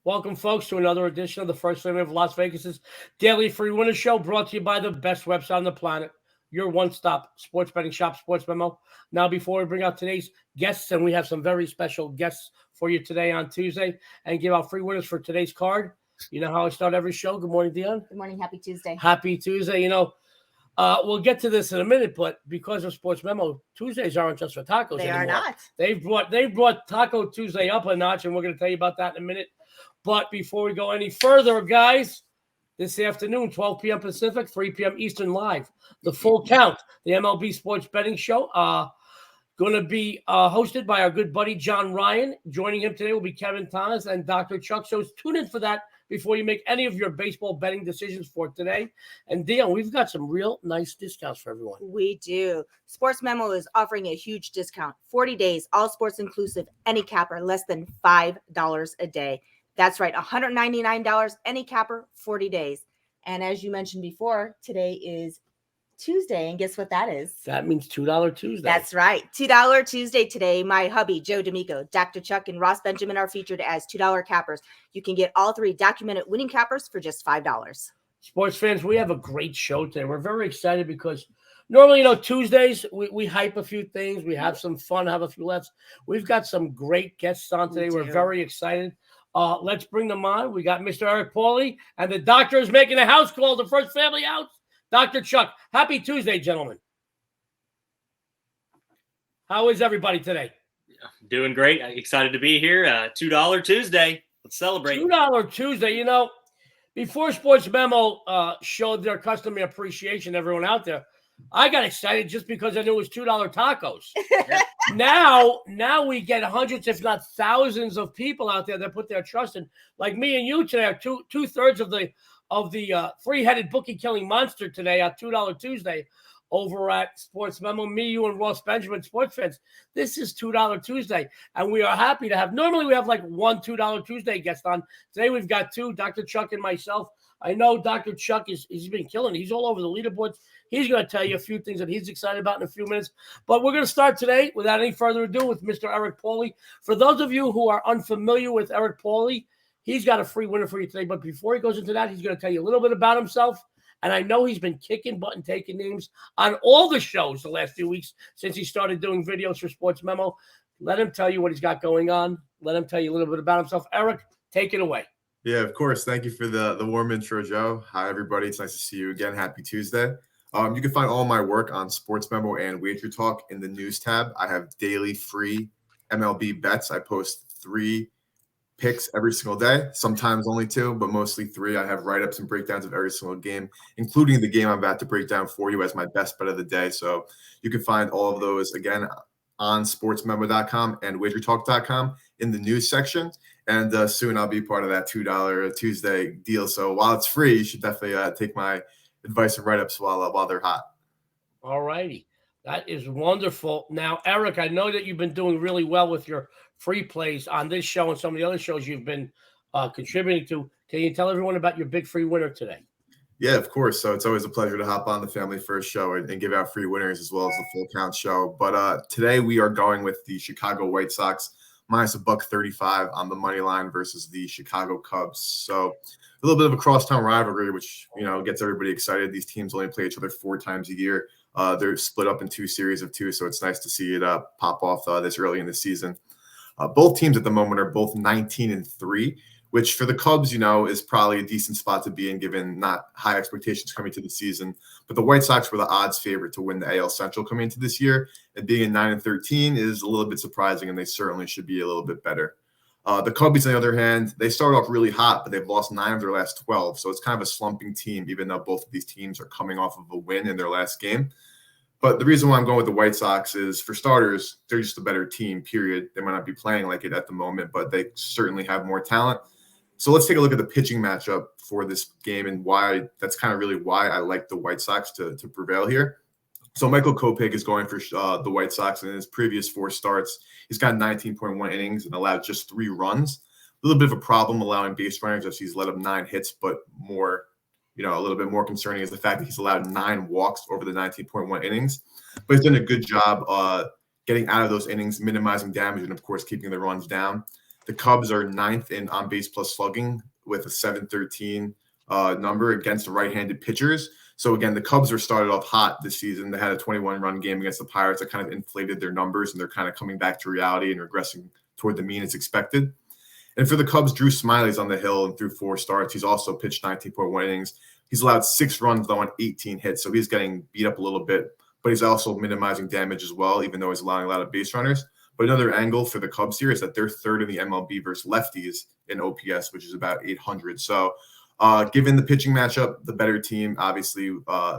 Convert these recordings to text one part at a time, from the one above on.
Welcome, folks, to another edition of the First Family of Las Vegas's Daily Free Winner Show, brought to you by the best website on the planet, your one-stop sports betting shop, SportsMemo. Now, before we bring out today's guests, and we have some very special guests for you today on Tuesday, and give out free winners for today's card. You know how I start every show. Good morning, Dionne. Good morning. Happy Tuesday. Happy Tuesday. We'll get to this in a minute, but because of Sports Memo, Tuesdays aren't just for tacos They anymore. are not. They've brought Taco Tuesday up a notch, and we're going to tell you about that in a minute. But before we go any further, guys, this afternoon, 12 p.m. Pacific, 3 p.m. Eastern live, the full count, the MLB Sports Betting Show, going to be hosted by our good buddy John Ryan. Joining him today will be Kevin Thomas and Dr. Chuck. So tune in for that before you make any of your baseball betting decisions for today. And Dionne, we've got some real nice discounts for everyone. We do. Sports Memo is offering a huge discount. 40 days, all sports inclusive, any capper, less than $5 a day. That's right, $199, any capper, 40 days. And as you mentioned before, today is Tuesday, and guess what that is? That means $2 Tuesday. That's right, $2 Tuesday today. My hubby, Joe D'Amico, Dr. Chuck, and Ross Benjamin are featured as $2 cappers. You can get all three documented winning cappers for just $5. Sports fans, we have a great show today. We're very excited because normally, Tuesdays, we hype a few things. We have some fun, have a few laughs. We've got some great guests on today. We're very excited. Let's bring them on. We got Mr. Eric Pauly, and the doctor is making a house call, the First Family House. Dr. Chuck, happy Tuesday, gentlemen. How is everybody today? Doing great. Excited to be here. $2 Tuesday. Let's celebrate. $2 Tuesday. Before Sports Memo showed their customary appreciation, everyone out there, I got excited just because I knew it was $2 tacos. Now we get hundreds, if not thousands, of people out there that put their trust in. Like me and you today are two-thirds of the three-headed bookie-killing monster today at $2 Tuesday over at Sports Memo. Me, you, and Ross Benjamin, sports fans. This is $2 Tuesday, and we are happy to have. Normally we have like one $2 Tuesday guest on. Today we've got two, Dr. Chuck and myself. I know Dr. Chuck he's been killing it. He's all over the leaderboards. He's going to tell you a few things that he's excited about in a few minutes. But we're going to start today, without any further ado, with Mr. Eric Pauly. For those of you who are unfamiliar with Eric Pauly, he's got a free winner for you today. But before he goes into that, he's going to tell you a little bit about himself. And I know he's been kicking butt and taking names on all the shows the last few weeks since he started doing videos for Sports Memo. Let him tell you what he's got going on. Let him tell you a little bit about himself. Eric, take it away. Yeah, of course. Thank you for the warm intro, Joe. Hi, everybody. It's nice to see you again. Happy Tuesday. You can find all my work on Sports Memo and Wager Talk in the news tab. I have daily free MLB bets. I post 3 picks every single day, sometimes only 2, but mostly 3. I have write-ups and breakdowns of every single game, including the game I'm about to break down for you as my best bet of the day. So you can find all of those, again, on sportsmemo.com and wagertalk.com in the news section. And soon I'll be part of that $2 Tuesday deal. So while it's free, you should definitely take my advice and write-ups while they're hot. All righty. That is wonderful. Now, Eric, I know that you've been doing really well with your free plays on this show and some of the other shows you've been contributing to. Can you tell everyone about your big free winner today? Yeah, of course. So it's always a pleasure to hop on the Family First show and give out free winners as well as the full count show. But today we are going with the Chicago White Sox minus $135 on the money line versus the Chicago Cubs. So a little bit of a crosstown rivalry, which, gets everybody excited. These teams only play each other 4 times a year. They're split up in 2 series of 2, so it's nice to see it pop off this early in the season. Both teams at the moment are both 19-3, which for the Cubs, is probably a decent spot to be in given not high expectations coming to the season. But the White Sox were the odds favorite to win the AL Central coming into this year, and being 9-13 is a little bit surprising, and they certainly should be a little bit better. The Cubbies, on the other hand, they started off really hot, but they've lost 9 of their last 12. So it's kind of a slumping team, even though both of these teams are coming off of a win in their last game. But the reason why I'm going with the White Sox is, for starters, they're just a better team, period. They might not be playing like it at the moment, but they certainly have more talent. So let's take a look at the pitching matchup for this game and why that's kind of really why I like the White Sox to prevail here. So Michael Kopech is going for the White Sox, and in his previous 4 starts, he's got 19.1 innings and allowed just 3 runs. A little bit of a problem allowing base runners as he's let up 9 hits, but more, a little bit more concerning is the fact that he's allowed 9 walks over the 19.1 innings. But he's done a good job getting out of those innings, minimizing damage, and, of course, keeping the runs down. The Cubs are 9th in on base plus slugging with a 713 number against the right-handed pitchers. So again, the Cubs were started off hot this season. They had a 21-run game against the Pirates that kind of inflated their numbers, and they're kind of coming back to reality and regressing toward the mean as expected. And for the Cubs, Drew Smyly's on the hill and through 4 starts. He's also pitched 19.1 innings. He's allowed 6 runs, though, on 18 hits. So he's getting beat up a little bit, but he's also minimizing damage as well, even though he's allowing a lot of base runners. But another angle for the Cubs here is that they're 3rd in the MLB versus lefties in OPS, which is about 800. So given the pitching matchup, the better team, obviously,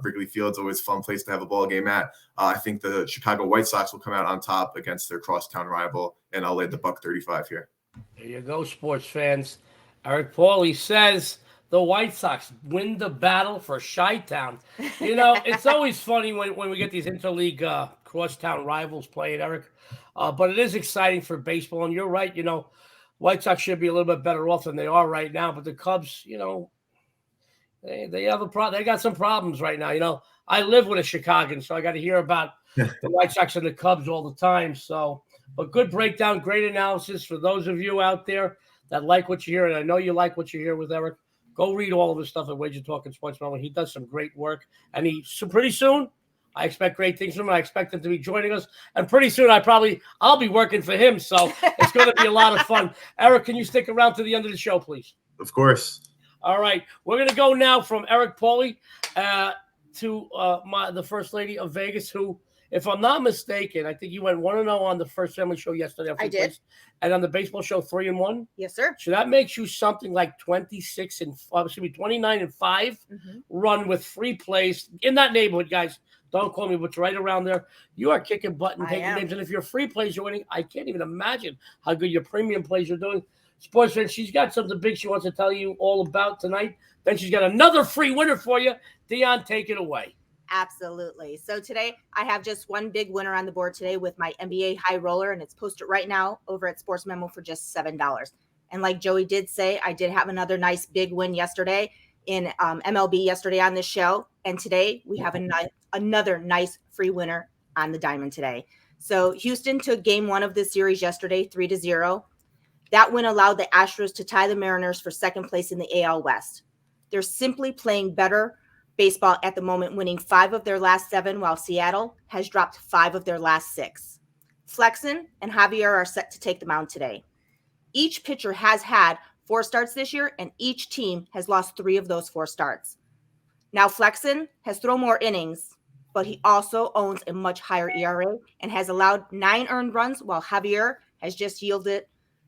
Wrigley Field's always a fun place to have a ball game at. I think the Chicago White Sox will come out on top against their crosstown rival, and I'll lay the $1.35 here. There you go, sports fans. Eric Pauly says the White Sox win the battle for Chi-Town. You know, it's always funny when we get these interleague crosstown rivals playing, Eric. But it is exciting for baseball, and you're right, you know, White Sox should be a little bit better off than they are right now, but the Cubs, you know, they have a problem. They got some problems right now. You know, I live with a Chicagoan, so I got to hear about the White Sox and the Cubs all the time. So, but good breakdown, great analysis for those of you out there that like what you hear, and I know you like what you hear with Eric. Go read all of his stuff at Wager Talking SportsMemo. He does some great work, and pretty soon. I expect great things from him. I expect him to be joining us. And pretty soon I'll be working for him. So it's going to be a lot of fun. Eric, can you stick around to the end of the show, please? Of course. All right. We're going to go now from Eric Pauly to the First Lady of Vegas, who, if I'm not mistaken, I think you went 1-0 on the First Family Show yesterday. I did. And on the baseball show, 3-1. Yes, sir. So that makes you something like 29-5 run with 3 plays in that neighborhood, guys. Don't call me, but you're right around there. You are kicking butt and taking names. And if your free plays you're winning, I can't even imagine how good your premium plays you're doing. Sports fans, she's got something big she wants to tell you all about tonight. Then she's got another free winner for you. Dionne, take it away. Absolutely. So today I have just one big winner on the board today with my NBA high roller, and it's posted right now over at SportsMemo for just $7. And like Joey did say, I did have another nice big win yesterday in MLB yesterday on this show. And today we have another nice free winner on the diamond today. So Houston took game 1 of this series yesterday, 3-0. That win allowed the Astros to tie the Mariners for second place in the AL West. They're simply playing better baseball at the moment, winning 5 of their last 7, while Seattle has dropped 5 of their last 6. Flexen and Javier are set to take the mound today. Each pitcher has had 4 starts this year, and each team has lost 3 of those 4 starts. Now, Flexen has thrown more innings, but he also owns a much higher ERA and has allowed 9 earned runs, while Javier has just yielded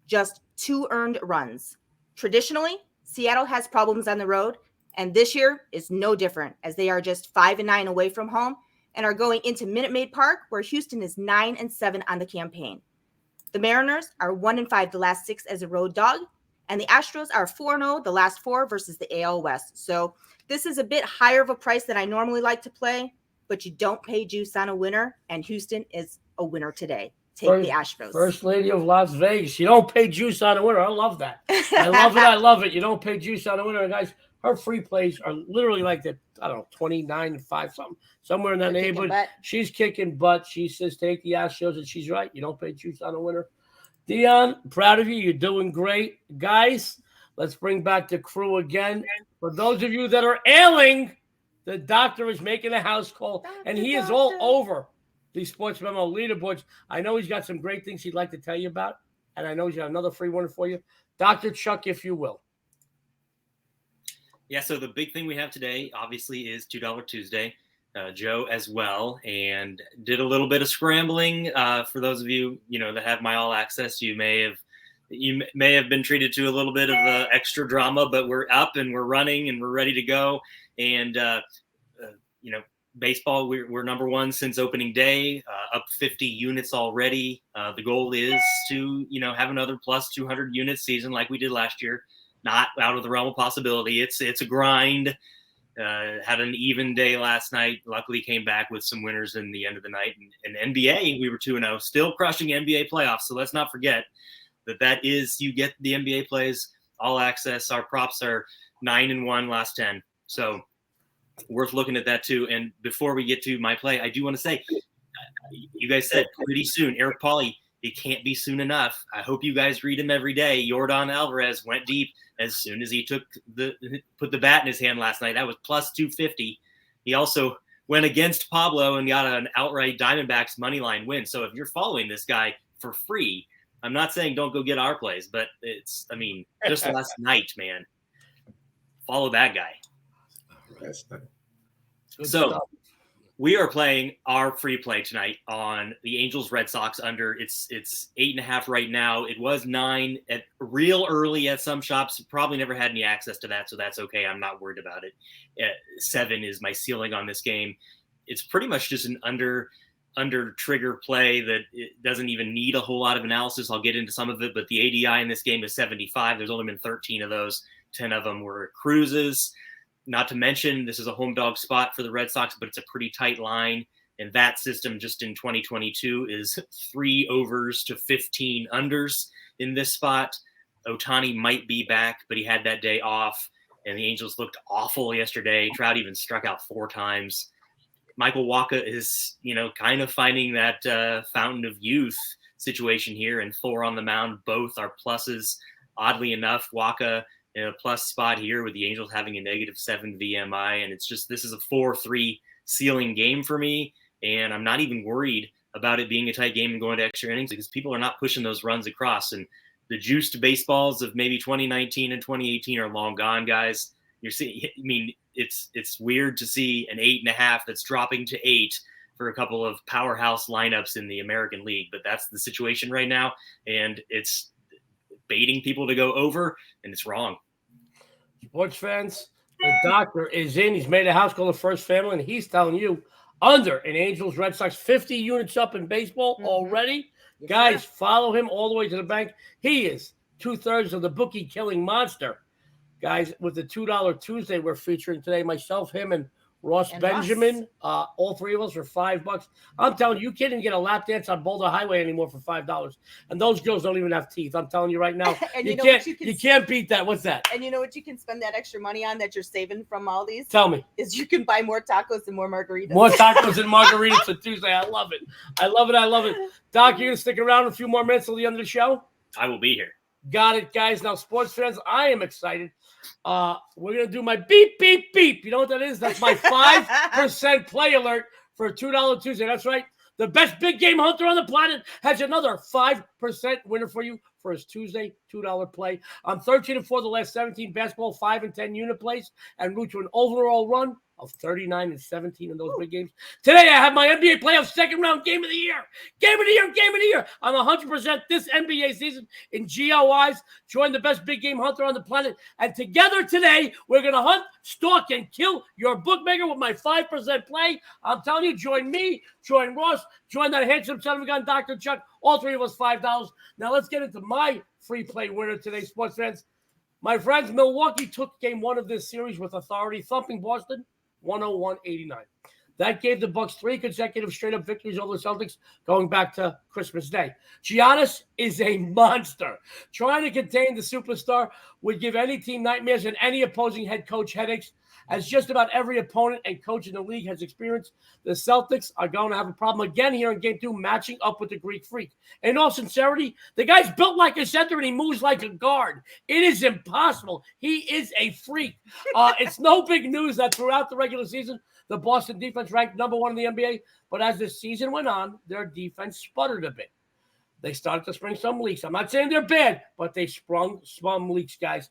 just 2 earned runs. Traditionally, Seattle has problems on the road, and this year is no different, as they are just 5-9 away from home and are going into Minute Maid Park, where Houston is 9-7 on the campaign. The Mariners are 1-5 the last 6 as a road dog, and the Astros are 4-0 the last 4 versus the AL West. So this is a bit higher of a price than I normally like to play, but you don't pay juice on a winner, and Houston is a winner today. Take the Astros. First Lady of Las Vegas. You don't pay juice on a winner. I love that. I love it. I love it. You don't pay juice on a winner. Guys, her free plays are literally like that, 29-5 something, somewhere in that neighborhood. She's kicking butt. She says take the Astros, and she's right. You don't pay juice on a winner. Dionne, proud of you. You're doing great. Guys, let's bring back the crew again. For those of you that are ailing, the doctor is making a house call, and he is all over the SportsMemo leaderboards. I know he's got some great things he'd like to tell you about, and I know he's got another free winner for you. Dr. Chuck, if you will. Yeah, so the big thing we have today, obviously, is $2 Tuesday. Joe as well, and did a little bit of scrambling. For those of you, that have my all access, you may have been treated to a little bit of extra drama, but we're up and we're running and we're ready to go. And baseball, we're number 1 since opening day, up 50 units already. The goal is to have another plus 200 unit season like we did last year. Not out of the realm of possibility. It's a grind. Had an even day last night. Luckily came back with some winners in the end of the night. And NBA, we were 2-0, still crushing NBA playoffs. So let's not forget that is, you get the NBA plays, all access. Our props are 9-1 last 10. So worth looking at that too. And before we get to my play, I do want to say, you guys said pretty soon, Eric Pauly It can't be soon enough. I hope you guys read him every day. Yordan Alvarez went deep as soon as he put the bat in his hand last night. That was plus 250. He also went against Pablo and got an outright Diamondbacks money line win. So if you're following this guy for free, I'm not saying don't go get our plays, but just last night, man, follow that guy. So we are playing our free play tonight on the Angels Red Sox under. It's 8.5 right now. It was 9 at real early at some shops. Probably never had any access to that, so that's okay. I'm not worried about it. 7 is my ceiling on this game. It's pretty much just an under trigger play that it doesn't even need a whole lot of analysis. I'll get into some of it, but the ADI in this game is 75. There's only been 13 of those. 10 of them were cruises. Not to mention, this is a home dog spot for the Red Sox, but it's a pretty tight line. And that system just in 2022 is 3 overs to 15 unders in this spot. Ohtani might be back, but he had that day off. And the Angels looked awful yesterday. Trout even struck out 4 times. Michael Wacha is, kind of finding that fountain of youth situation here, and Thor on the mound. Both are pluses. Oddly enough, Wacha in a plus spot here with the Angels having a -7 VMI. And it's just, this is a 4-3 ceiling game for me. And I'm not even worried about it being a tight game and going to extra innings because people are not pushing those runs across. And the juiced baseballs of maybe 2019 and 2018 are long gone, guys. You're seeing, it's weird to see an 8.5 that's dropping to 8 for a couple of powerhouse lineups in the American League. But that's the situation right now. And it's baiting people to go over, and it's wrong. Sports fans, the doctor is in. He's made a house call the First Family, and he's telling you under an Angels Red Sox 50 units up in baseball already. Yes, guys, follow him all the way to the bank. He is 2/3 of the bookie killing monster. Guys, with the $2 Tuesday we're featuring today, myself, him, and Ross Benjamin, all 3 of us for $5. I'm telling you, you can't even get a lap dance on Boulder Highway anymore for $5. And those girls don't even have teeth. I'm telling you right now, and you can't beat that. What's that? And you know what you can spend that extra money on that you're saving from all these? Tell me. Is you can buy more tacos and more margaritas. More tacos and margaritas for Tuesday. I love it. I love it. Doc, you're going to stick around a few more minutes till the end of the show? I will be here. Got it, guys. Now, sports fans, I am excited. We're going to do my beep, beep, beep. You know what that is? That's my 5% play alert for a $2 Tuesday. That's right. The best big game hunter on the planet has another 5% winner for you for his Tuesday $2 play. I'm 13-4 the last 17 basketball, 5 and 10 unit plays, and route to an overall run of 39 and 17 in those big games. Today, I have my NBA playoff second round game of the year. Game of the year. I'm 100% this NBA season in GOIs. Join the best big game hunter on the planet. And together today, we're going to hunt, stalk, and kill your bookmaker with my 5% play. I'm telling you, join me, join Ross, join that handsome son of a gun, Dr. Chuck. All 3 of us, $5. Now, let's get into my free play winner today, sports fans. My friends, Milwaukee took game 1 of this series with authority, thumping Boston 101-89. That gave the Bucks 3 consecutive straight-up victories over the Celtics going back to Christmas Day. Giannis is a monster. Trying to contain the superstar would give any team nightmares and any opposing head coach headaches, as just about every opponent and coach in the league has experienced. The Celtics are going to have a problem again here in Game 2 matching up with the Greek Freak. In all sincerity, the guy's built like a center and he moves like a guard. It is impossible. He is a freak. It's no big news that throughout the regular season, the Boston defense ranked number 1 in the NBA, but as the season went on, their defense sputtered a bit. They started to spring some leaks. I'm not saying they're bad, but they sprung some leaks, guys.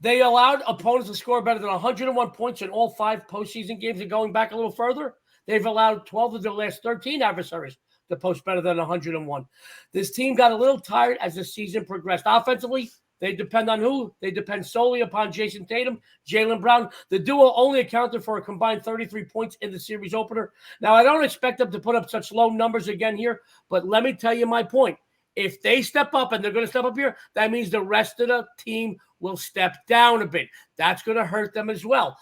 They allowed opponents to score better than 101 points in all 5 postseason games. And going back a little further, they've allowed 12 of their last 13 adversaries to post better than 101. This team got a little tired as the season progressed. Offensively, they depend on who? They depend solely upon Jason Tatum, Jaylen Brown. The duo only accounted for a combined 33 points in the series opener. Now, I don't expect them to put up such low numbers again here, but let me tell you my point. If they step up, and they're going to step up here, that means the rest of the team will step down a bit. That's going to hurt them as well.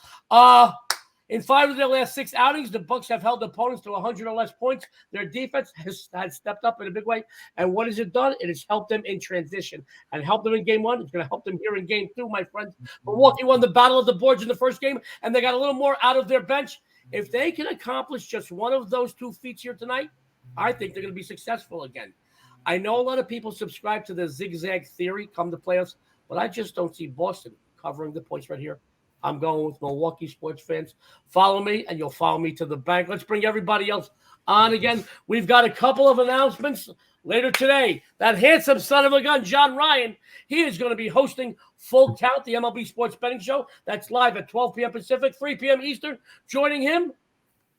In 5 of their last 6 outings, the Bucks have held opponents to 100 or less points. Their defense has stepped up in a big way. And what has it done? It has helped them in transition and helped them in Game 1. It's going to help them here in Game 2, my friends. Milwaukee won the battle of the boards in the first game, and they got a little more out of their bench. If they can accomplish just one of those 2 feats here tonight, I think they're going to be successful again. I know a lot of people subscribe to the zigzag theory come the playoffs, but I just don't see Boston covering the points right here. I'm going with Milwaukee sports fans. Follow me, and you'll follow me to the bank. Let's bring everybody else on again. We've got a couple of announcements later today. That handsome son of a gun, John Ryan, he is going to be hosting Full Count, the MLB Sports Betting Show. That's live at 12 p.m. Pacific, 3 p.m. Eastern. Joining him,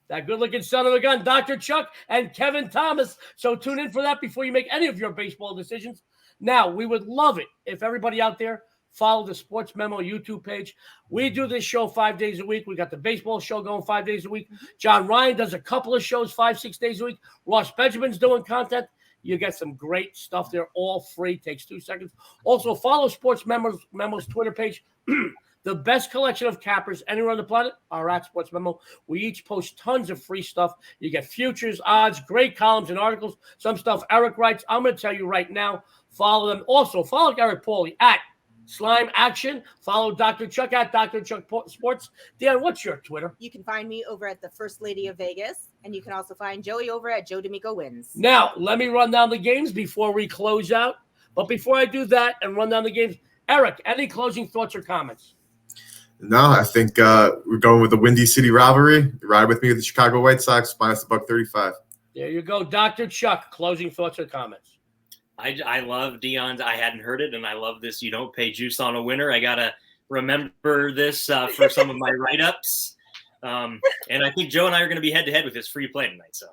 that good-looking son of a gun, Dr. Chuck and Kevin Thomas. So tune in for that before you make any of your baseball decisions. Now, we would love it if everybody out there follow the Sports Memo YouTube page. We do this show 5 days a week. We got the baseball show going 5 days a week. John Ryan does a couple of shows 5-6 days a week. Ross Benjamin's doing content. You get some great stuff there, all free. Takes 2 seconds. Also, follow Sports Memo's Twitter page. The best collection of cappers anywhere on the planet are at Sports Memo. We each post tons of free stuff. You get futures, odds, great columns and articles. Some stuff Eric writes. I'm going to tell you right now. Follow them. Also, follow Eric Pauly at Slime Action. Follow Dr. Chuck at Dr. Chuck Sports. Dionne, what's your Twitter? You can find me over at the First Lady of Vegas, and you can also find Joey over at Joe D'Amico Wins. Now, let me run down the games before we close out. But before I do that and run down the games, Eric, any closing thoughts or comments? No, I think we're going with the Windy City rivalry. Ride with me with the Chicago White Sox minus $1.35. There you go. Dr. Chuck, closing thoughts or comments? I love Dionne's. I hadn't heard it, and I love this. You don't pay juice on a winner. I got to remember this for some of my write-ups. And I think Joe and I are going to be head-to-head with this free play tonight. So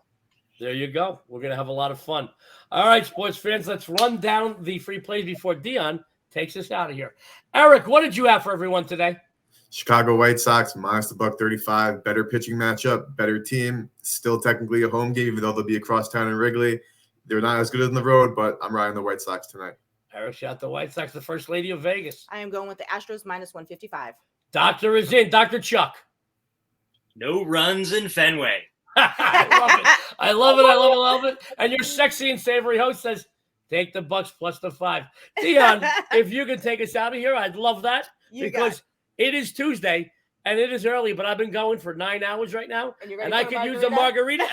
there you go. We're going to have a lot of fun. All right, sports fans, let's run down the free plays before Dionne takes us out of here. Eric, what did you have for everyone today? Chicago White Sox minus $1.35. Better pitching matchup, better team. Still technically a home game, even though they'll be across town in Wrigley. They're not as good on the road, but I'm riding the White Sox tonight. Eric shot the White Sox, the First Lady of Vegas. I am going with the Astros minus 155. Doctor is in. Dr. Chuck. no runs in Fenway. I love it. And your sexy and savory host says, take the Bucks plus the 5. Dionne, if you could take us out of here, I'd love that because it is Tuesday and it is early, but I've been going for 9 hours right now, and I could use a margarita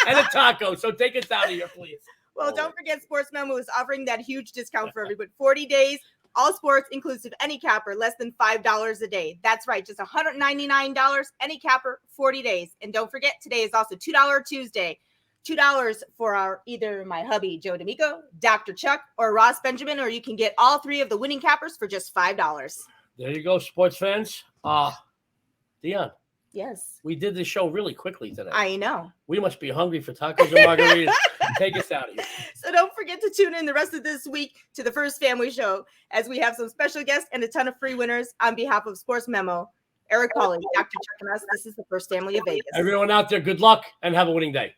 and a taco. So take us out of here, please. Well, don't forget Sports Memo is offering that huge discount for everyone. 40 days, all sports inclusive, any capper, less than $5 a day. That's right, just $199, any capper, 40 days. And don't forget, today is also $2 Tuesday. $2 for either my hubby, Joe D'Amico, Dr. Chuck, or Ross Benjamin, or you can get all 3 of the winning cappers for just $5. There you go, sports fans. Dionne. Yes. We did this show really quickly today. I know. We must be hungry for tacos and margaritas. Take us out of here. So don't forget to tune in the rest of this week to the First Family Show as we have some special guests and a ton of free winners on behalf of Sports Memo. Eric Pauly, Dr. Chuck and us. This is the First Family of Vegas. Everyone out there, good luck and have a winning day.